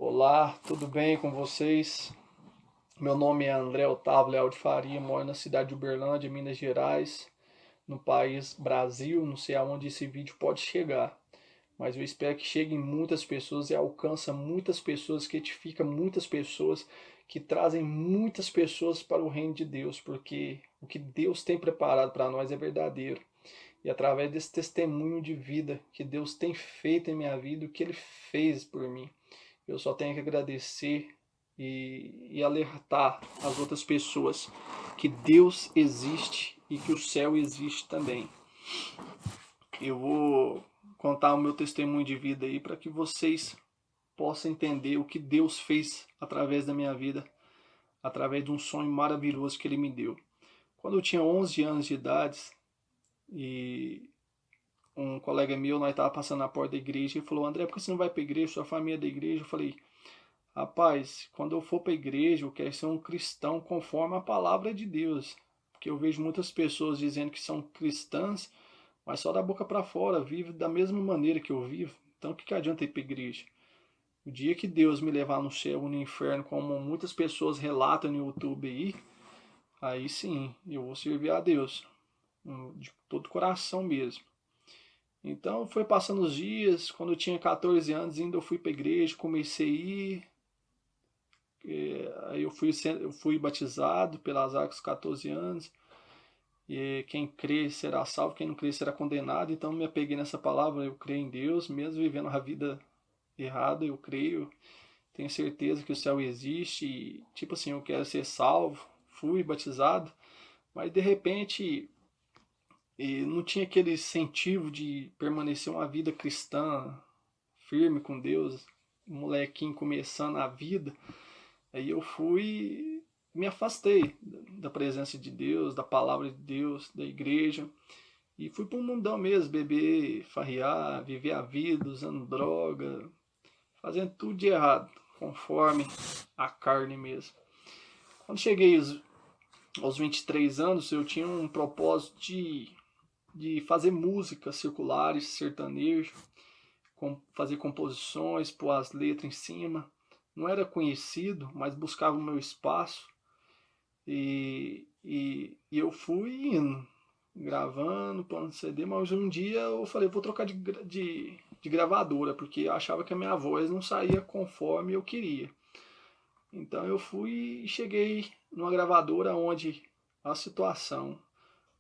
Olá, tudo bem com vocês? Meu nome é André Otávio Leal de Faria, moro na cidade de Uberlândia, Minas Gerais, no país Brasil. Não sei aonde esse vídeo pode chegar, mas eu espero que chegue em muitas pessoas e alcance muitas pessoas, que edifica muitas pessoas, que trazem muitas pessoas para o reino de Deus, porque o que Deus tem preparado para nós é verdadeiro. E através desse testemunho de vida que Deus tem feito em minha vida, o que Ele fez por mim, eu só tenho que agradecer e alertar as outras pessoas que Deus existe e que o céu existe também. Eu vou contar o meu testemunho de vida aí para que vocês possam entender o que Deus fez através da minha vida, através de um sonho maravilhoso que Ele me deu. Quando eu tinha 11 anos de idade, e um colega meu, nós estávamos passando na porta da igreja, e falou: André, por que você não vai para a igreja? Sua família é da igreja? Eu falei: rapaz, quando eu for para a igreja, eu quero ser um cristão conforme a palavra de Deus. Porque eu vejo muitas pessoas dizendo que são cristãs, mas só da boca para fora, vivem da mesma maneira que eu vivo. Então, o que adianta ir para a igreja? O dia que Deus me levar no céu ou no inferno, como muitas pessoas relatam no YouTube aí sim, eu vou servir a Deus, de todo o coração mesmo. Então, foi passando os dias. Quando eu tinha 14 anos, ainda eu fui para a igreja, comecei a ir. Aí eu fui batizado pelas águas com 14 anos. E quem crê será salvo, quem não crê será condenado. Então me apeguei nessa palavra, eu creio em Deus, mesmo vivendo a vida errada, eu creio, tenho certeza que o céu existe. E, tipo assim, eu quero ser salvo. Fui batizado, mas de repente não tinha aquele incentivo de permanecer uma vida cristã firme com Deus, um molequinho começando a vida. Aí eu fui, me afastei da presença de Deus, da palavra de Deus, da igreja, e fui para o mundão mesmo, beber, farrear, viver a vida, usando droga, fazendo tudo de errado, conforme a carne mesmo. Quando cheguei aos 23 anos, eu tinha um propósito de fazer músicas circulares, sertanejo, fazer composições, pôr as letras em cima. Não era conhecido, mas buscava o meu espaço. E eu fui indo, gravando, pondo CD, mas um dia eu falei: vou trocar de gravadora, porque eu achava que a minha voz não saía conforme eu queria. Então eu fui e cheguei numa gravadora onde a situação,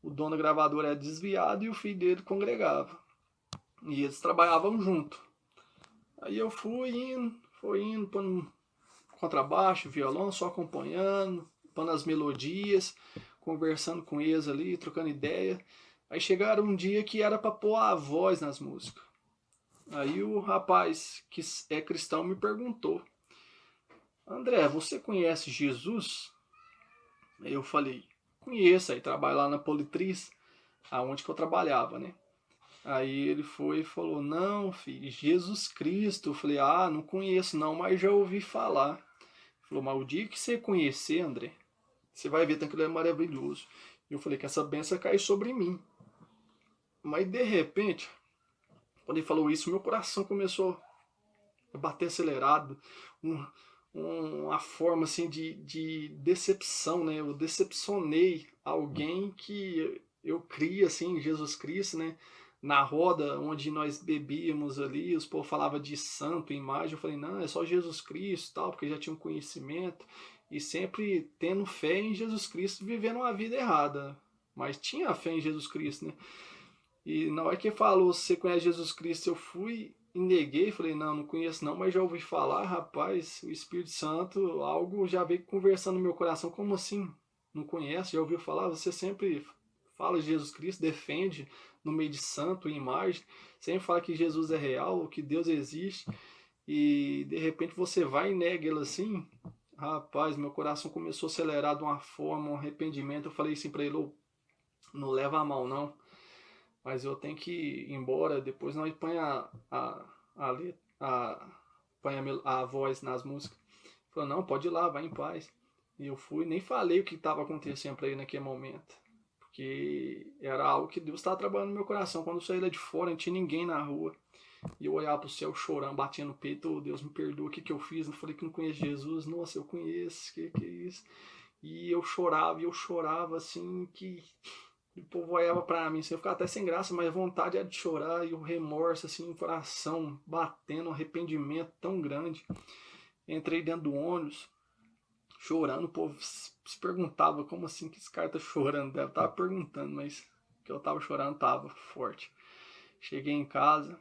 o dono da gravadora era desviado e o filho dele congregava. E eles trabalhavam junto. Aí eu fui indo, pondo contrabaixo, violão, só acompanhando, pondo as melodias, conversando com eles ali, trocando ideia. Aí chegaram um dia que era para pôr a voz nas músicas. Aí o rapaz que é cristão me perguntou: André, você conhece Jesus? Aí eu falei: conheço. Aí trabalho lá na Politriz, aonde que eu trabalhava, né? Aí ele foi e falou: não, filho, Jesus Cristo. Eu falei: ah, não conheço não, mas já ouvi falar. Ele falou: mas o dia que você conhecer, André, você vai ver tanto que ele é maravilhoso. Eu falei que essa benção cai sobre mim. Mas de repente, quando ele falou isso, meu coração começou a bater acelerado. Um, uma forma assim de decepção, né? Eu decepcionei alguém que eu cria assim, em Jesus Cristo, né? Na roda onde nós bebíamos ali, os povos falavam de santo, imagem. Eu falei: não, é só Jesus Cristo, tal, porque já tinha um conhecimento. E sempre tendo fé em Jesus Cristo, vivendo uma vida errada. Mas tinha fé em Jesus Cristo, né? E na hora que falou: você conhece Jesus Cristo, eu fui e neguei, falei: não, não conheço não, mas já ouvi falar. Rapaz, o Espírito Santo, algo já veio conversando no meu coração. Como assim? Não conhece? Já ouviu falar? Você sempre fala de Jesus Cristo, defende no meio de santo, imagem, sempre fala que Jesus é real, que Deus existe, e de repente você vai e nega ele assim. Rapaz, meu coração começou a acelerar de uma forma, um arrependimento. Eu falei assim para ele: oh, não leva a mal não, mas eu tenho que ir embora, depois nós põe põe a voz nas músicas. Ele falou: não, pode ir lá, vai em paz. E eu fui, nem falei o que estava acontecendo para ele naquele momento, porque era algo que Deus estava trabalhando no meu coração. Quando eu saí lá de fora, não tinha ninguém na rua. E eu olhava pro céu chorando, batia no peito, oh, Deus me perdoa, o que que eu fiz? Eu falei que não conheço Jesus, nossa, eu conheço, que é isso? E eu chorava assim, que o povo olhava pra mim, assim, eu ficava até sem graça, mas a vontade era de chorar e o remorso, assim, o coração batendo, um arrependimento tão grande. Entrei dentro do ônibus, chorando, o povo se perguntava como assim que esse cara tá chorando. Deve estar perguntando, mas que eu tava chorando tava forte. Cheguei em casa,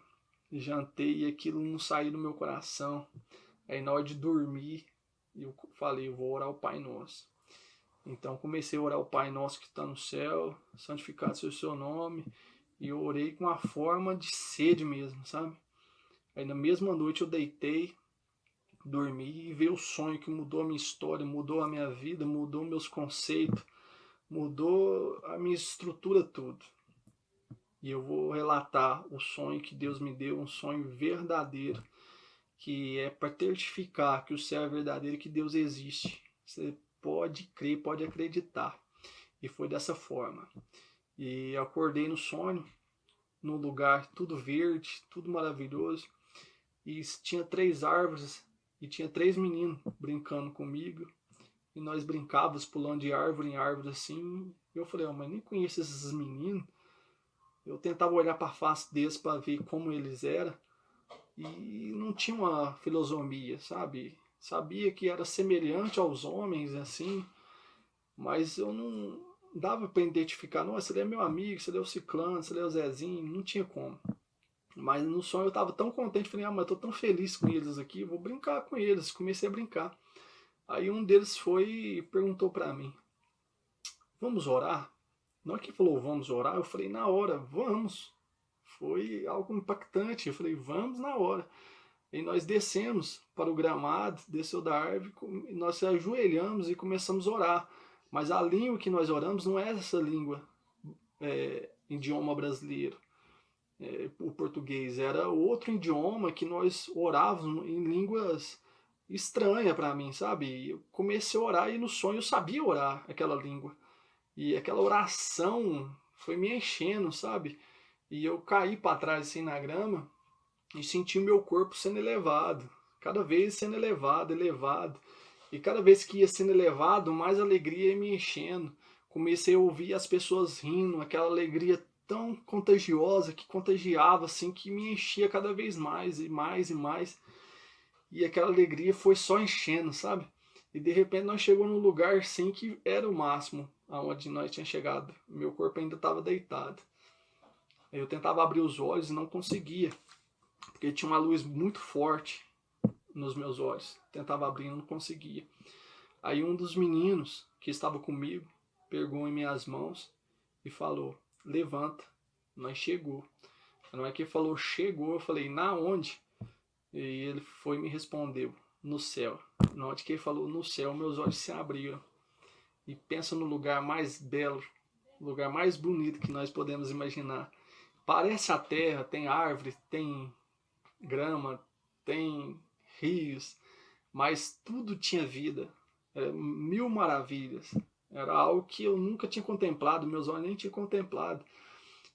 jantei e aquilo não saiu do meu coração. Aí na hora de dormir, eu falei, eu vou orar o Pai Nosso. Então comecei a orar o Pai Nosso que está no céu, santificado seja o seu nome, e eu orei com uma forma de sede mesmo, sabe? Aí na mesma noite eu deitei, dormi e veio o sonho que mudou a minha história, mudou a minha vida, mudou meus conceitos, mudou a minha estrutura tudo. E eu vou relatar o sonho que Deus me deu, um sonho verdadeiro, que é para testificar que o céu é verdadeiro e que Deus existe. Você pode crer, pode acreditar. E foi dessa forma. E eu acordei no sonho, num lugar tudo verde, tudo maravilhoso. E tinha 3 árvores e tinha 3 meninos brincando comigo. E nós brincávamos pulando de árvore em árvore assim. E eu falei, oh, mas nem conheço esses meninos. Eu tentava olhar para a face deles para ver como eles eram. E não tinha uma filosofia, sabe? Sabia que era semelhante aos homens, assim, mas eu não dava para identificar, nossa, ele é meu amigo, ele é o Ciclano, ele é o Zezinho, não tinha como. Mas no sonho eu estava tão contente, falei, ah, mas eu tô tão feliz com eles aqui, vou brincar com eles. Comecei a brincar. Aí um deles foi e perguntou para mim, vamos orar? Na hora que falou, vamos orar, eu falei, na hora, vamos. Foi algo impactante, eu falei, vamos na hora. E nós descemos para o gramado, desceu da árvore, e nós se ajoelhamos e começamos a orar. Mas a língua que nós oramos não é essa língua, idioma brasileiro, o português. Era outro idioma que nós orávamos em línguas estranhas para mim, sabe? E eu comecei a orar e no sonho eu sabia orar aquela língua. E aquela oração foi me enchendo, sabe? E eu caí para trás assim na grama e senti o meu corpo sendo elevado, cada vez sendo elevado, elevado. E cada vez que ia sendo elevado, mais alegria ia me enchendo. Comecei a ouvir as pessoas rindo, aquela alegria tão contagiosa que contagiava, assim, que me enchia cada vez mais e mais e mais. E aquela alegria foi só enchendo, sabe? E de repente nós chegamos num lugar assim que era o máximo aonde nós tínhamos chegado. Meu corpo ainda estava deitado. Eu tentava abrir os olhos e não conseguia, porque tinha uma luz muito forte nos meus olhos. Tentava abrir e não conseguia. Aí um dos meninos que estava comigo pegou em minhas mãos e falou, levanta, nós chegou. Não é que ele falou chegou, eu falei, na onde? E ele foi e me respondeu, no céu. Na hora que ele falou no céu, meus olhos se abriram. E pensa no lugar mais belo, lugar mais bonito que nós podemos imaginar. Parece a terra, tem árvore, tem grama, tem rios, mas tudo tinha vida. Era 1000 maravilhas. Era algo que eu nunca tinha contemplado, meus olhos nem tinham contemplado.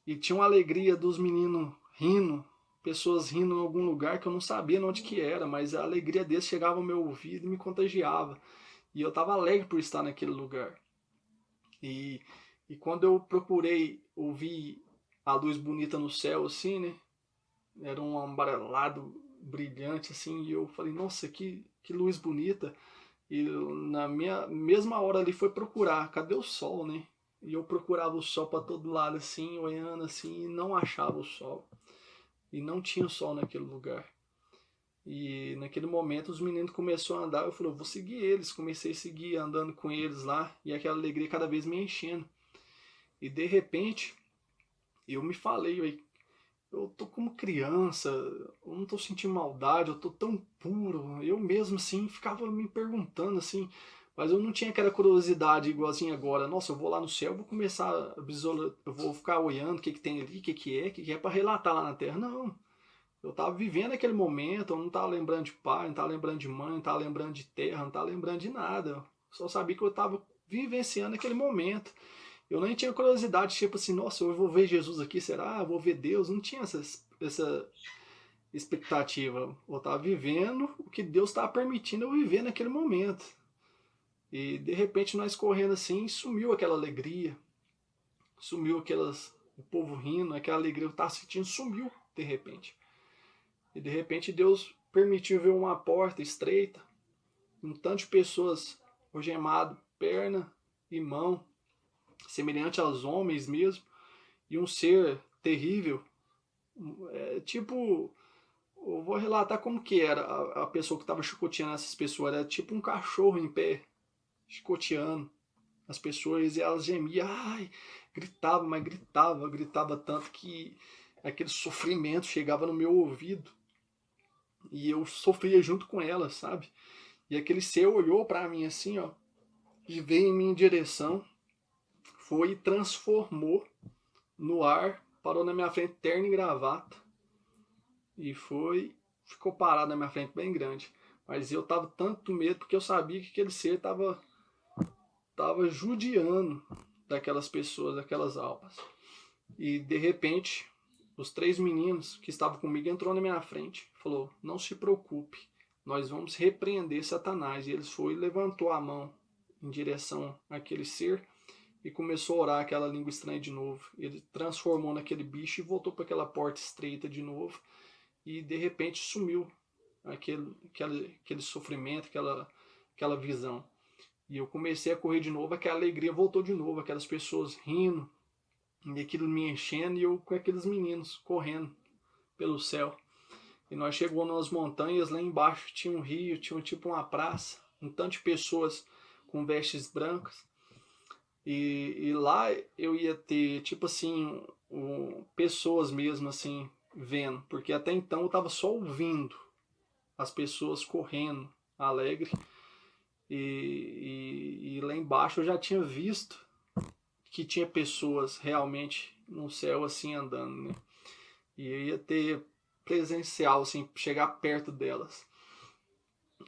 E tinha uma alegria dos meninos rindo, pessoas rindo em algum lugar que eu não sabia onde que era, mas a alegria deles chegava ao meu ouvido e me contagiava. E eu estava alegre por estar naquele lugar. E quando eu procurei ouvir a luz bonita no céu, assim, né? Era um amarelado brilhante, assim, e eu falei, nossa, que luz bonita. E na minha mesma hora ali foi procurar, cadê o sol, né? E eu procurava o sol para todo lado, assim, olhando assim, e não achava o sol. E não tinha sol naquele lugar. E naquele momento os meninos começaram a andar, eu falei, eu vou seguir eles. Comecei a seguir, andando com eles lá, e aquela alegria cada vez me enchendo. E de repente, eu me falei, eu tô como criança, eu não tô sentindo maldade, eu tô tão puro. Eu mesmo, assim, ficava me perguntando, assim, mas eu não tinha aquela curiosidade igualzinho agora. Nossa, eu vou lá no céu, eu vou começar a eu vou ficar olhando o que tem ali, o que é para relatar lá na Terra. Não, eu tava vivendo aquele momento, eu não tava lembrando de pai, não tava lembrando de mãe, não tava lembrando de terra, não tava lembrando de nada. Eu só sabia que eu tava vivenciando aquele momento. Eu nem tinha curiosidade, tipo assim, nossa, eu vou ver Jesus aqui, será? Eu vou ver Deus. Não tinha expectativa. Eu estava vivendo o que Deus estava permitindo eu viver naquele momento. E de repente nós correndo assim, sumiu aquela alegria, sumiu o povo rindo, aquela alegria que eu estava sentindo sumiu de repente. E de repente Deus permitiu ver uma porta estreita, um tanto de pessoas algemado, perna e mão, semelhante aos homens mesmo, e um ser terrível, tipo, eu vou relatar como que era a pessoa que estava chicoteando essas pessoas, era tipo um cachorro em pé, chicoteando as pessoas, e elas gemiam, ai, gritava, mas gritava tanto que aquele sofrimento chegava no meu ouvido, e eu sofria junto com elas, sabe? E aquele ser olhou para mim assim, ó, e veio em minha direção, foi e transformou no ar, parou na minha frente, terno e gravata, e ficou parado na minha frente bem grande. Mas eu tava tanto medo porque eu sabia que aquele ser tava judiando daquelas pessoas, daquelas almas. E de repente, os 3 meninos que estavam comigo entrou na minha frente, falou: "Não se preocupe, nós vamos repreender Satanás". E eles foi e levantou a mão em direção àquele ser e começou a orar aquela língua estranha de novo. Ele transformou naquele bicho e voltou para aquela porta estreita de novo. E de repente sumiu aquele sofrimento, aquela visão. E eu comecei a correr de novo, aquela alegria voltou de novo, aquelas pessoas rindo, e aquilo me enchendo, e eu com aqueles meninos correndo pelo céu. E nós chegamos nas montanhas, lá embaixo tinha um rio, tinha tipo uma praça, um tanto de pessoas com vestes brancas. E lá eu ia ter, tipo assim, pessoas mesmo assim, vendo, porque até então eu estava só ouvindo as pessoas correndo, alegre, e lá embaixo eu já tinha visto que tinha pessoas realmente no céu assim andando, né? E eu ia ter presencial, assim, chegar perto delas.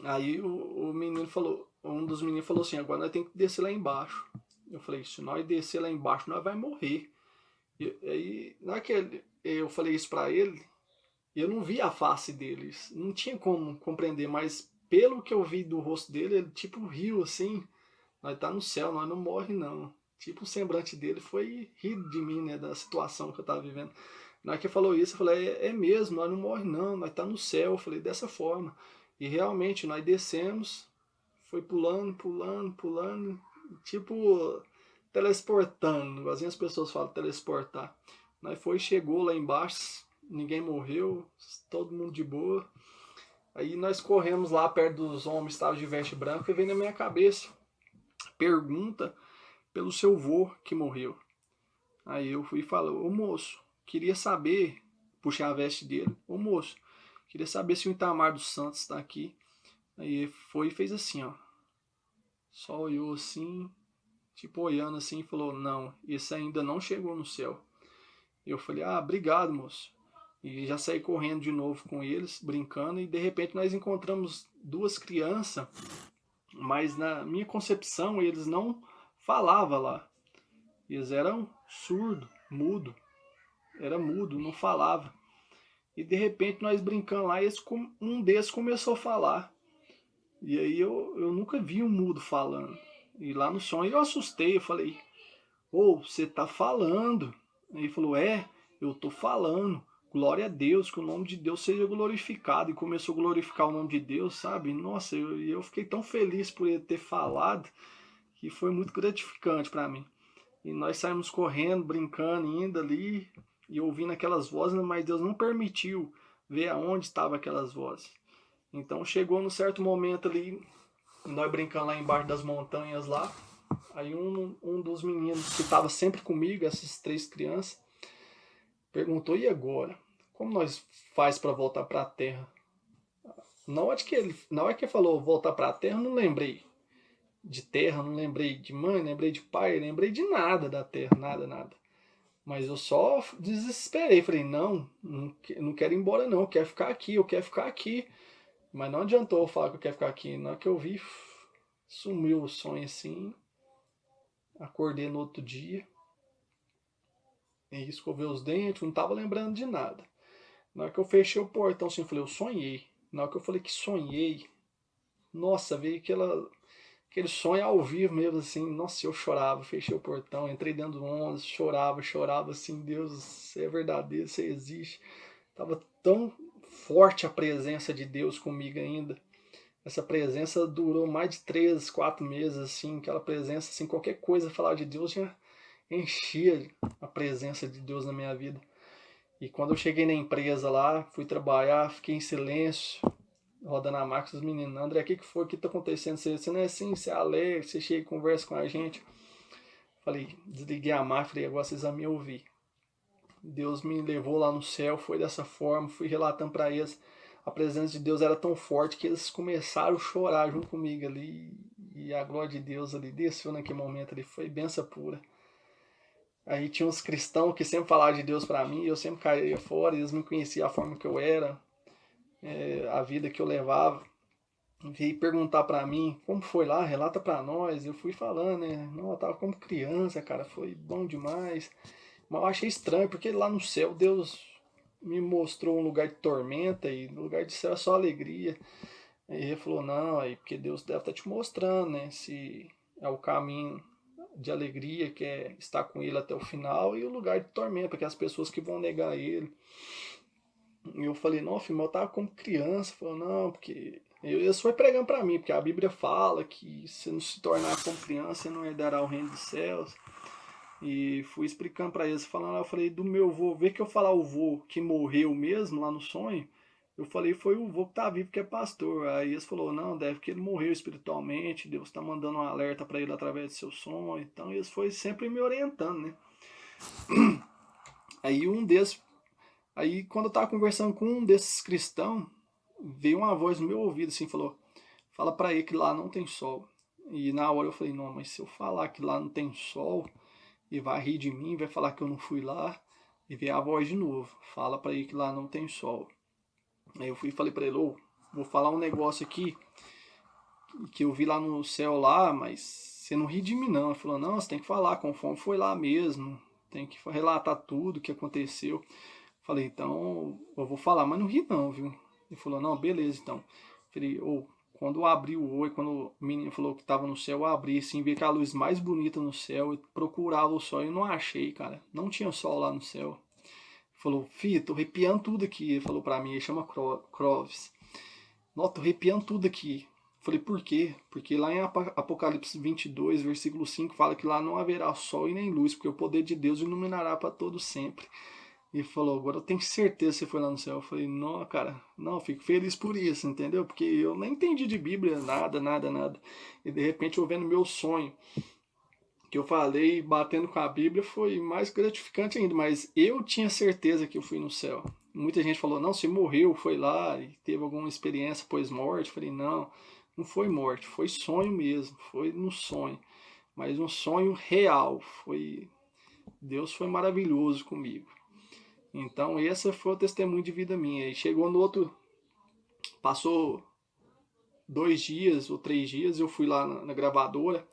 Aí o menino falou, um dos meninos falou assim: "Agora nós temos que descer lá embaixo". Eu falei: "Se nós descer lá embaixo, nós vai morrer". E aí, naquele, eu falei isso pra ele, e eu não vi a face deles, não tinha como compreender, mas pelo que eu vi do rosto dele, ele tipo riu assim: "Nós tá no céu, nós não morre não". Tipo, o semblante dele foi rir de mim, né, da situação que eu tava vivendo. Na hora que ele falou isso, eu falei: é mesmo, nós não morre não, nós tá no céu". Eu falei dessa forma. E realmente, nós descemos, foi pulando, pulando, pulando, tipo, telesportando, igualzinho as pessoas falam, telesportar. Nós foi, chegou lá embaixo, ninguém morreu, todo mundo de boa. Aí nós corremos lá perto dos homens que estavam de veste branca, e veio na minha cabeça, pergunta pelo seu vô que morreu. Aí eu fui e falei: "Ô moço, queria saber", puxei a veste dele: "Ô moço, queria saber se o Itamar dos Santos está aqui". Aí foi e fez assim, ó, só olhou assim, tipo olhando assim, e falou: "Não, esse ainda não chegou no céu". Eu falei: "Ah, obrigado, moço". E já saí correndo de novo com eles, brincando, e de repente nós encontramos 2 crianças, mas na minha concepção eles não falavam lá. Eles eram surdo, mudo, era mudo, não falava. E de repente nós brincando lá, um desses começou a falar. E aí eu nunca vi um mudo falando. E lá no sonho eu assustei, eu falei: "Ô, você tá falando?". Aí ele falou: "É, eu tô falando. Glória a Deus, que o nome de Deus seja glorificado". E começou a glorificar o nome de Deus, sabe? Nossa, eu fiquei tão feliz por ele ter falado, que foi muito gratificante para mim. E nós saímos correndo, brincando, indo ali, e ouvindo aquelas vozes, mas Deus não permitiu ver aonde estavam aquelas vozes. Então chegou num certo momento ali, nós brincando lá embaixo das montanhas lá, aí um dos meninos que estava sempre comigo, essas 3 crianças, perguntou: "E agora? Como nós faz para voltar para a Terra?". Na hora que ele falou voltar para a Terra, eu não lembrei de terra, não lembrei de mãe, lembrei de pai, lembrei de nada da Terra, nada, nada. Mas eu só desesperei, falei: "Não quero ir embora não, eu quero ficar aqui, eu quero ficar aqui". Mas não adiantou eu falar que eu quero ficar aqui. Na hora que eu vi, sumiu o sonho assim. Acordei no outro dia. E escovei os dentes, não estava lembrando de nada. Na hora que eu fechei o portão, assim, eu falei, eu sonhei. Na hora que eu falei que sonhei, nossa, veio aquele sonho ao vivo mesmo, assim, nossa, eu chorava, fechei o portão, entrei dentro do ônibus, chorava, assim, Deus, você é verdadeiro, você existe. Tava tão forte a presença de Deus comigo ainda. Essa presença durou mais de 3, 4 meses, assim, aquela presença, assim, qualquer coisa falar de Deus já enchia a presença de Deus na minha vida. E quando eu cheguei na empresa lá, fui trabalhar, fiquei em silêncio, rodando a máquina, os meninos, André, o que foi? O que tá acontecendo? Você não é assim, você é alegre, você chega e conversa com a gente. Falei, desliguei a máquina, falei, agora vocês vão me ouvir. Deus me levou lá no céu, foi dessa forma, fui relatando para eles. A presença de Deus era tão forte que eles começaram a chorar junto comigo ali. E a glória de Deus ali desceu naquele momento ali, foi benção pura. Aí tinha uns cristãos que sempre falavam de Deus para mim, eu sempre caía fora, eles me conheciam a forma que eu era, a vida que eu levava. Veio perguntar para mim como foi lá, relata para nós. Eu fui falando, né? Não, eu tava como criança, cara, foi bom demais. Mas eu achei estranho, porque lá no céu Deus me mostrou um lugar de tormenta e no lugar de céu é só alegria. Aí ele falou, não, aí porque Deus deve estar te mostrando, né? Se é o caminho de alegria, que é estar com ele até o final, e o lugar de tormenta, que é as pessoas que vão negar ele. E eu falei, não, filho, eu tava como criança. Falou, não, porque. Isso foi pregando pra mim, porque a Bíblia fala que se não se tornar como criança, você não herdará o reino dos céus. E fui explicando pra eles, falando, eu falei, do meu vô, vê que eu falar o vô que morreu mesmo lá no sonho, eu falei, foi o vô que tá vivo, que é pastor. Aí eles falou, não, deve que ele morreu espiritualmente, Deus tá mandando um alerta pra ele através do seu sonho. Então eles foi sempre me orientando, né? Aí um desses, aí quando eu tava conversando com um desses cristãos, veio uma voz no meu ouvido assim, falou, fala pra ele que lá não tem sol. E na hora eu falei, não, mas se eu falar que lá não tem sol, e vai rir de mim, vai falar que eu não fui lá, e ver a voz de novo. Fala para ele que lá não tem sol. Aí eu fui e falei para ele, vou falar um negócio aqui que eu vi lá no céu lá, mas você não ri de mim não. Ele falou, não, você tem que falar conforme foi lá mesmo, tem que relatar tudo o que aconteceu. Falei, então eu vou falar, mas não ri não, viu? Ele falou, não, beleza então. Falei, quando eu abri o olho, quando o menino falou que estava no céu, eu abri assim, vi aquela luz mais bonita no céu, e procurava o sol e não achei, cara. Não tinha sol lá no céu. Ele falou, filho, tô arrepiando tudo aqui. Ele falou pra mim, ele chama Croves. Nossa, tô arrepiando tudo aqui. Falei, por quê? Porque lá em Apocalipse 22, versículo 5, fala que lá não haverá sol e nem luz, porque o poder de Deus iluminará para todo sempre. E falou, agora eu tenho certeza que você foi lá no céu. Eu falei, não, cara, não, fico feliz por isso, entendeu? Porque eu nem entendi de Bíblia, nada. E de repente eu vendo meu sonho, que eu falei, batendo com a Bíblia, foi mais gratificante ainda. Mas eu tinha certeza que eu fui no céu. Muita gente falou, não, você morreu, foi lá e teve alguma experiência pós-morte. Eu falei, não, não foi morte, foi sonho mesmo, foi no sonho. Mas um sonho real, Deus foi maravilhoso comigo. Então, esse foi o testemunho de vida minha. E chegou no outro, passou 2 dias ou 3 dias, eu fui lá na gravadora,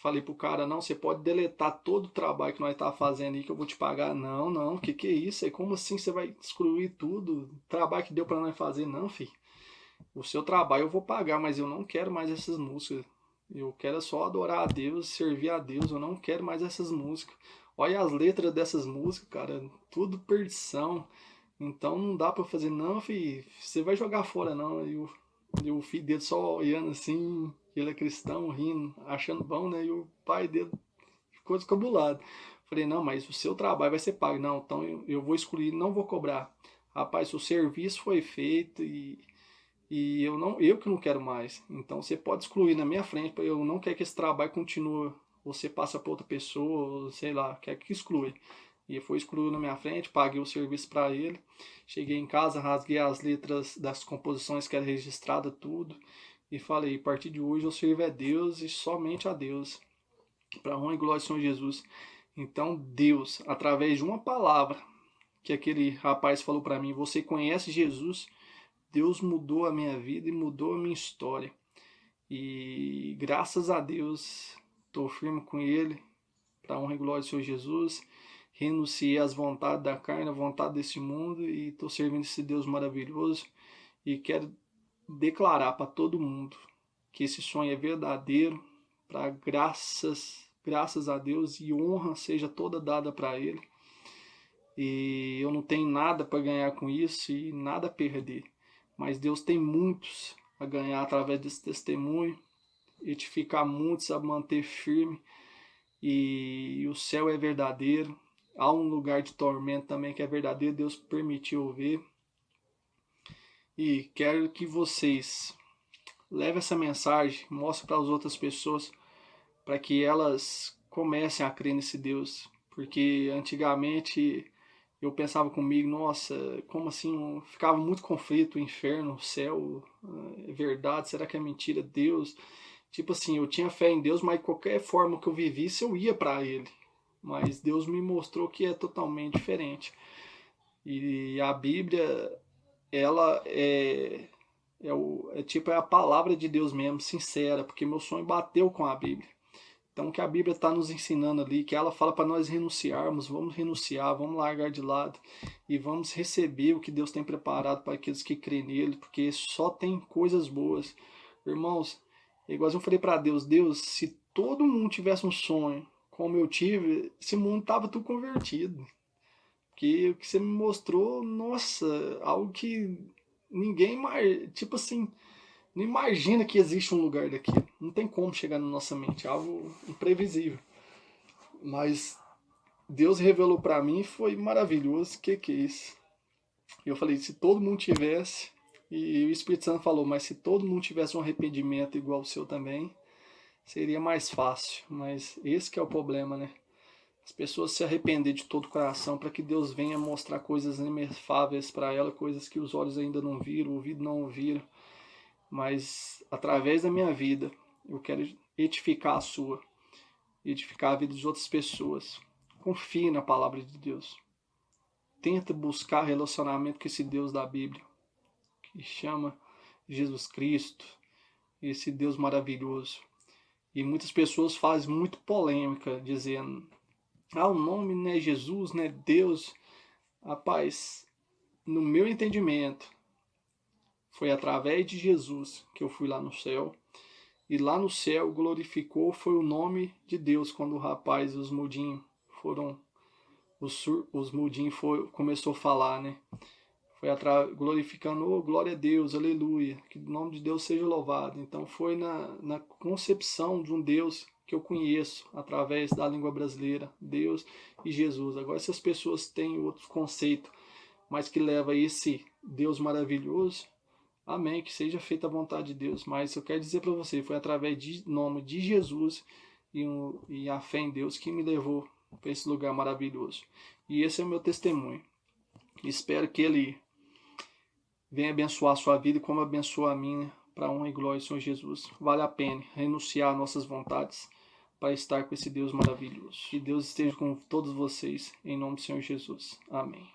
falei pro cara, não, você pode deletar todo o trabalho que nós tá fazendo aí que eu vou te pagar. Não, que é isso? E como assim você vai excluir tudo? O trabalho que deu para nós fazer? Não, filho. O seu trabalho eu vou pagar, mas eu não quero mais essas músicas. Eu quero só adorar a Deus, servir a Deus, eu não quero mais essas músicas. Olha as letras dessas músicas, cara, tudo perdição. Então não dá pra fazer, não, filho, você vai jogar fora, não. E o filho dele só olhando assim, ele é cristão, rindo, achando bom, né? E o pai dele ficou descabulado. Falei, não, mas o seu trabalho vai ser pago. Não, então eu vou excluir, não vou cobrar. Rapaz, o serviço foi feito e eu que não quero mais. Então você pode excluir na minha frente, eu não quero que esse trabalho continue. Você passa para outra pessoa, sei lá, quer que exclui. E foi excluído na minha frente, paguei o serviço para ele. Cheguei em casa, rasguei as letras das composições que era registrada, tudo. E falei, a partir de hoje eu sirvo a Deus e somente a Deus. Para honra e glória do Senhor Jesus. Então Deus, através de uma palavra que aquele rapaz falou para mim, você conhece Jesus? Deus mudou a minha vida e mudou a minha história. E graças a Deus, estou firme com Ele, para a honra e glória do Senhor Jesus. renunciei às vontades da carne, à vontade desse mundo e estou servindo esse Deus maravilhoso e quero declarar para todo mundo que esse sonho é verdadeiro, para graças a Deus e honra seja toda dada para Ele. E eu não tenho nada para ganhar com isso e nada a perder, mas Deus tem muitos a ganhar através desse testemunho, edificar muitos a manter firme, e o céu é verdadeiro. Há um lugar de tormento também que é verdadeiro, Deus permitiu ver. E quero que vocês levem essa mensagem, mostrem para as outras pessoas, para que elas comecem a crer nesse Deus. Porque antigamente eu pensava comigo, nossa, como assim? Eu ficava muito conflito, o inferno, o céu, é verdade, será que é mentira? Deus? Tipo assim, eu tinha fé em Deus, mas qualquer forma que eu vivisse, eu ia para Ele. Mas Deus me mostrou que é totalmente diferente. E a Bíblia, ela é a palavra de Deus mesmo, sincera, porque meu sonho bateu com a Bíblia. Então o que a Bíblia está nos ensinando ali, que ela fala para nós renunciarmos, vamos renunciar, vamos largar de lado e vamos receber o que Deus tem preparado para aqueles que creem nele, porque só tem coisas boas. Irmãos, igual eu falei para Deus, Deus, se todo mundo tivesse um sonho como eu tive, esse mundo tava tudo convertido. Porque o que você me mostrou, nossa, algo que ninguém mais, tipo assim, não imagina que existe um lugar daquilo. Não tem como chegar na nossa mente, é algo imprevisível. Mas Deus revelou para mim e foi maravilhoso. O que é isso? Eu falei, se todo mundo tivesse, e o Espírito Santo falou, mas se todo mundo tivesse um arrependimento igual o seu também, seria mais fácil. Mas esse que é o problema, né? As pessoas se arrepender de todo o coração para que Deus venha mostrar coisas inefáveis para ela, coisas que os olhos ainda não viram, o ouvido não ouviram. Mas através da minha vida, eu quero edificar a sua, edificar a vida de outras pessoas. Confie na palavra de Deus. Tenta buscar relacionamento com esse Deus da Bíblia, que chama Jesus Cristo, esse Deus maravilhoso. E muitas pessoas fazem muito polêmica, dizendo, o nome não é Jesus, não é Deus. Rapaz, no meu entendimento, foi através de Jesus que eu fui lá no céu. E lá no céu glorificou foi o nome de Deus quando o rapaz, os mudinhos foram, os mudinhos começou a falar, né? Foi glorificando, oh, glória a Deus, aleluia, que o nome de Deus seja louvado. Então foi na concepção de um Deus que eu conheço através da língua brasileira, Deus e Jesus. Agora, se as pessoas têm outro conceito, mas que leva a esse Deus maravilhoso, amém, que seja feita a vontade de Deus. Mas eu quero dizer para você, foi através do nome de Jesus e a fé em Deus que me levou para esse lugar maravilhoso. E esse é o meu testemunho. Espero que Ele venha abençoar a sua vida como abençoa a minha, para a honra e glória do Senhor Jesus. Vale a pena renunciar às nossas vontades para estar com esse Deus maravilhoso. Que Deus esteja com todos vocês, em nome do Senhor Jesus. Amém.